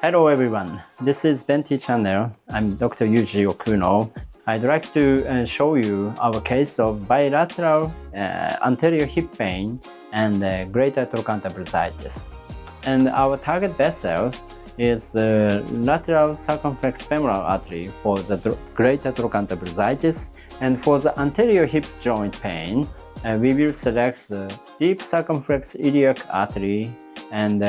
Hello everyone, this is Benti channel. I'm Dr. Yuji Okuno. I'd like to show you our case of bilateral anterior hip pain and greater trochanteric bursitis. And our target vessel is lateral circumflex femoral artery for the greater trochanteric bursitis, and for the anterior hip joint pain, we will select the deep circumflex iliac artery and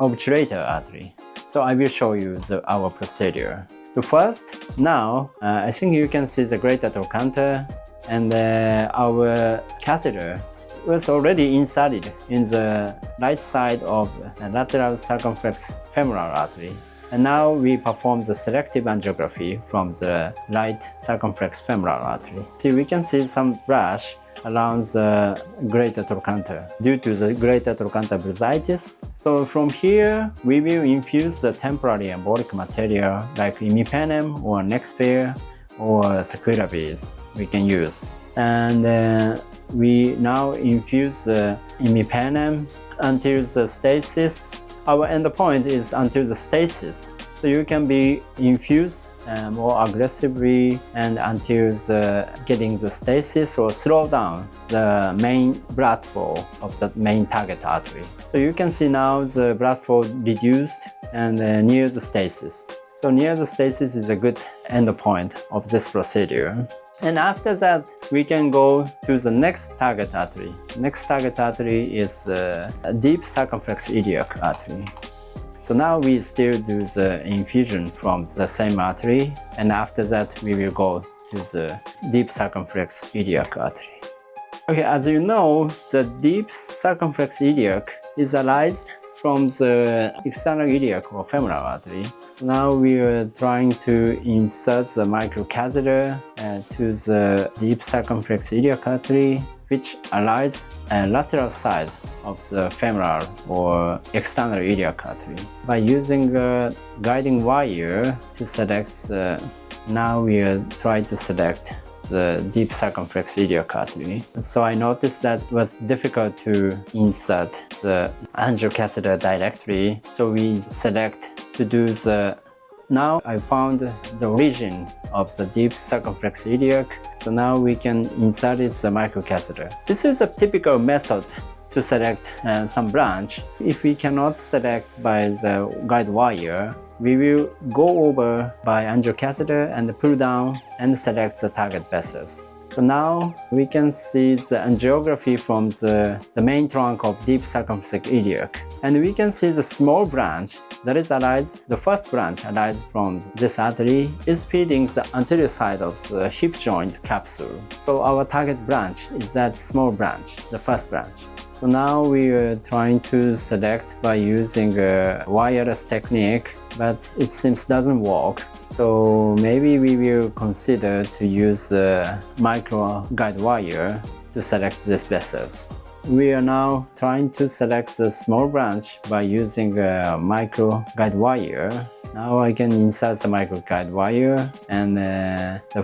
obturator artery. So I will show you our procedure. So first, now I think you can see the greater trochanter, and our catheter was already inserted in the right side of the lateral circumflex femoral artery. And now we perform the selective angiography from the right circumflex femoral artery. See, we can see some rash around the greater trochanter due to the greater trochanteric bursitis. So from here, we will infuse the temporary embolic material like imipenem or neck spare or sequelavis we can use. And we now infuse the imipenem until the stasis. Our endpoint is until the stasis. So you can be infused more aggressively and until getting the stasis or slow down the main blood flow of the main target artery. So you can see now the blood flow reduced and near the stasis. So near the stasis is a good endpoint of this procedure. And after that, we can go to the next target artery. Next target artery is deep circumflex iliac artery. So now we still do the infusion from the same artery, and after that we will go to the deep circumflex iliac artery. Okay, as you know, the deep circumflex iliac is arised from the external iliac or femoral artery. So now we are trying to insert the microcatheter to the deep circumflex iliac artery, which lies lateral side of the femoral or external iliac artery. By using a guiding wire to select, now we are trying to select the deep circumflex iliac artery. So I noticed that it was difficult to insert the angiocatheter directly, so we select to do the. Now I found the origin of the deep circumflex iliac, so now we can insert the microcatheter. This is a typical method to select some branch. If we cannot select by the guide wire, we will go over by angiocatheter and pull down and select the target vessels. So now we can see the angiography from the main trunk of deep circumflex iliac. And we can see the small branch that is arise, the first branch arises from this artery is feeding the anterior side of the hip joint capsule. So our target branch is that small branch, the first branch. So now we are trying to select by using a wireless technique, but it seems doesn't work. So maybe we will consider to use a micro guide wire to select these vessels. We are now trying to select the small branch by using a micro guide wire. Now I can insert the micro guide wire and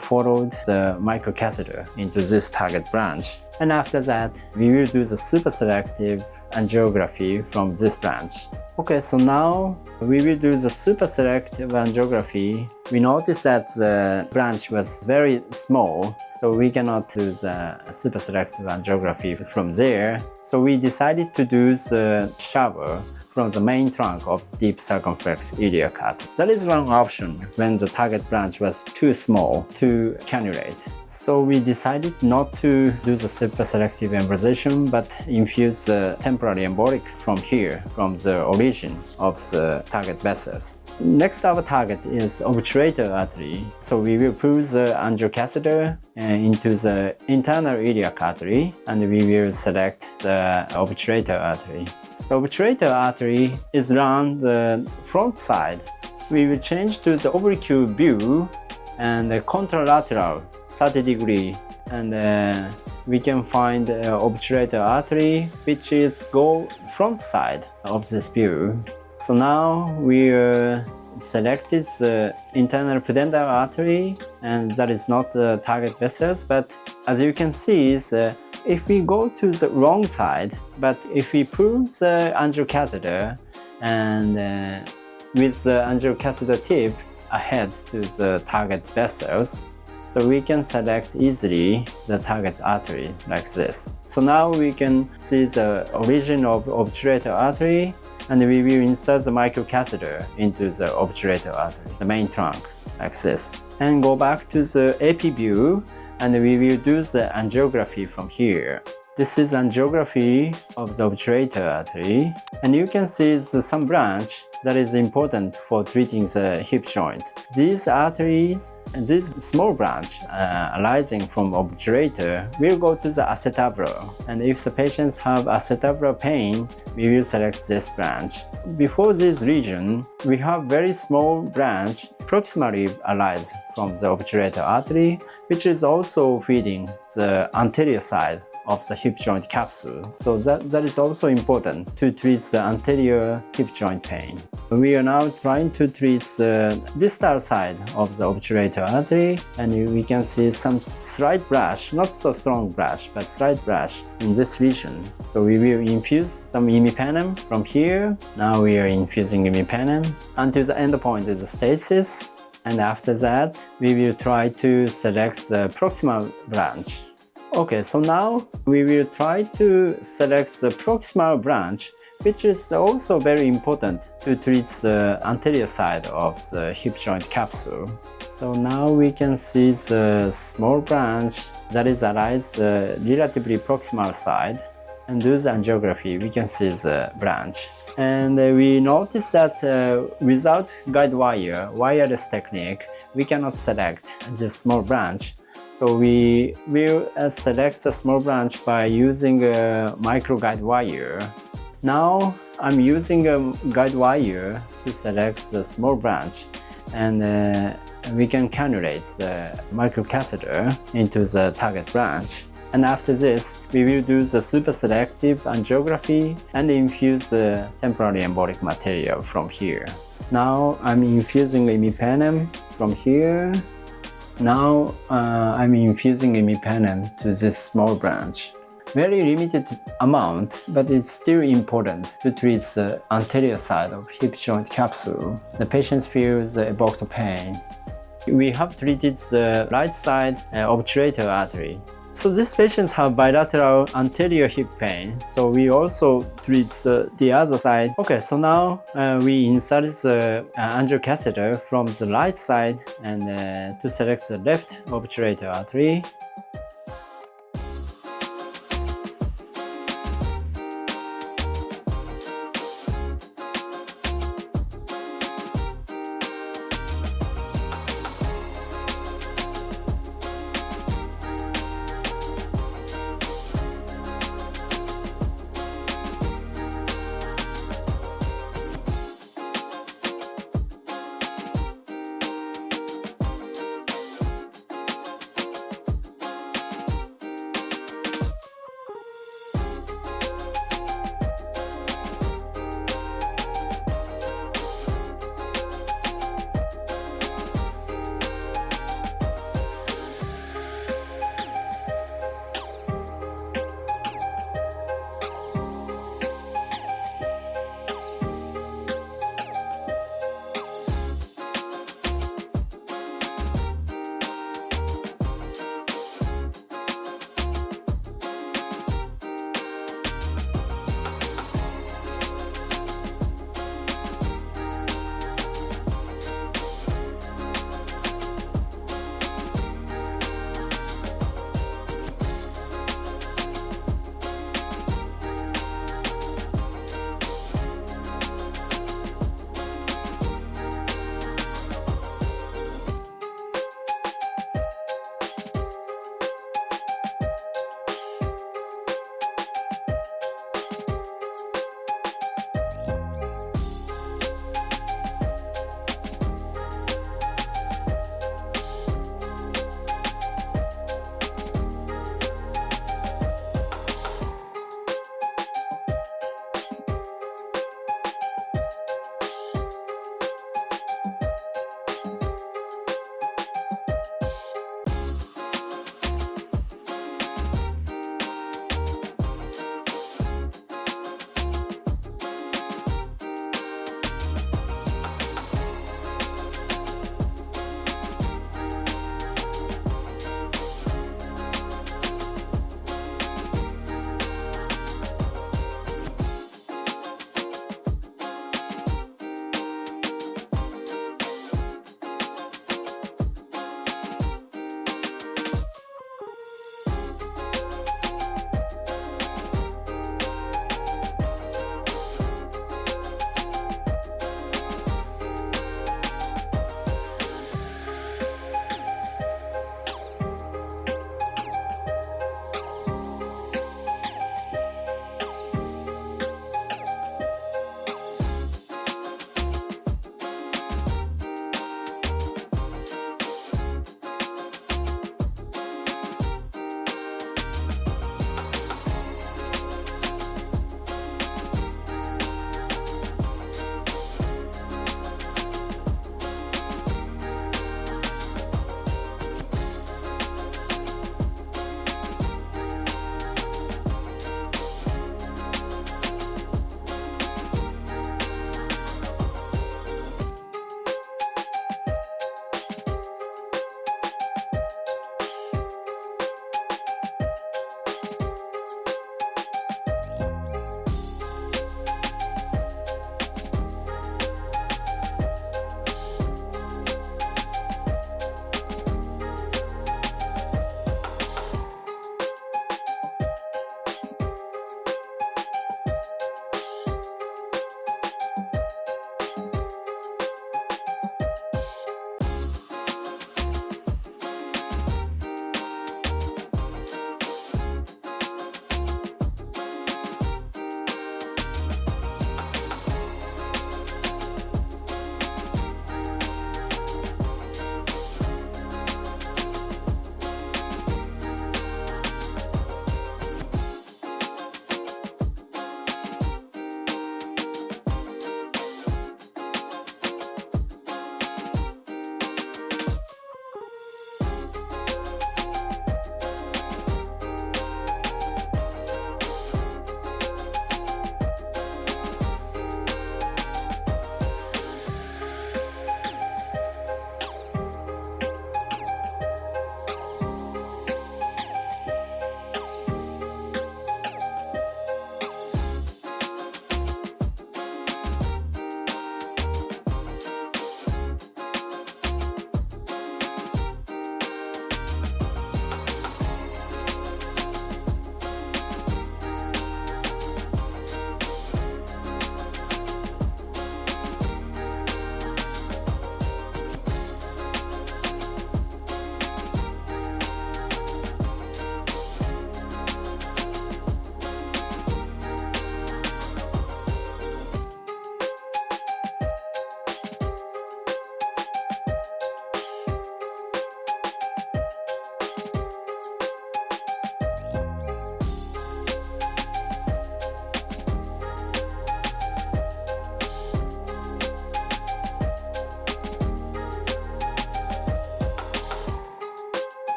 follow the microcatheter into this target branch. And after that, we will do the super selective angiography from this branch. Okay, so now we will do the super selective angiography. We noticed that the branch was very small, so we cannot do the super selective angiography from there. So we decided to do the shower from the main trunk of the deep circumflex iliac artery. That is one option when the target branch was too small to cannulate. So we decided not to do the super selective embolization, but infuse the temporary embolic from here, from the origin of the target vessels. Next, our target is obturator artery. So we will pull the angiocatheter into the internal iliac artery, and we will select the obturator artery. The obturator artery is around the front side. We will change to the oblique view and the contralateral 30 degree, and we can find the obturator artery, which is go front side of this view. So now we selected the internal pudendal artery, and that is not the target vessels, but as you can see, if we go to the wrong side, but if we pull the angiocatheter and with the angiocatheter tip ahead to the target vessels. So we can select easily the target artery like this. So now we can see the origin of obturator artery, and we will insert the microcatheter into the obturator artery, the main trunk, like this. And go back to the AP view, and we will do the angiography from here. This is angiography of the obturator artery, and you can see some branch that is important for treating the hip joint. These arteries and this small branch arising from obturator will go to the acetabular. And if the patients have acetabular pain, we will select this branch. Before this region, we have very small branch proximally arise from the obturator artery, which is also feeding the anterior side of the hip joint capsule. So that is also important to treat the anterior hip joint pain. We are now trying to treat the distal side of the obturator artery, and we can see some slight brush, not so strong brush, but slight brush in this region. So we will infuse some imipenem from here. Now we are infusing imipenem until the endpoint is the stasis, and after that we will try to select the proximal branch. Okay, so now we will try to select the proximal branch, which is also very important to treat the anterior side of the hip joint capsule. So now we can see the small branch that is arise the relatively proximal side, and do the angiography. We can see the branch. And we notice that without guide wire, wireless technique, we cannot select this small branch. So we will select the small branch by using a micro guide wire. Now I'm using a guide wire to select the small branch, and we can cannulate the microcatheter into the target branch. And after this, we will do the super selective angiography and infuse the temporary embolic material from here. Now I'm infusing imipenem from here. Now I'm infusing imipenem to this small branch. Very limited amount, but it's still important to treat the anterior side of hip joint capsule. The patients feel the evoked pain. We have treated the right side obturator artery. So these patients have bilateral anterior hip pain, so we also treat the other side. Okay, so now we insert the angiocatheter from the right side and to select the left obturator artery.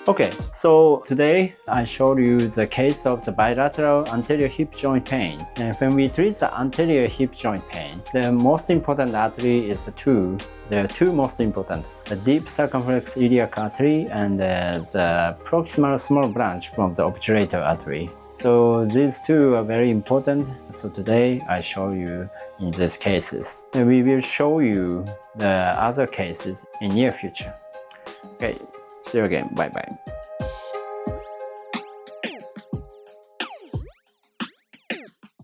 Okay, so today I showed you the case of the bilateral anterior hip joint pain. And when we treat the anterior hip joint pain, the most important artery is two. There are two most important: the deep circumflex iliac artery and the proximal small branch from the obturator artery. So these two are very important. So today I show you in these cases. And we will show you the other cases in near future. Okay, see you again. Bye bye.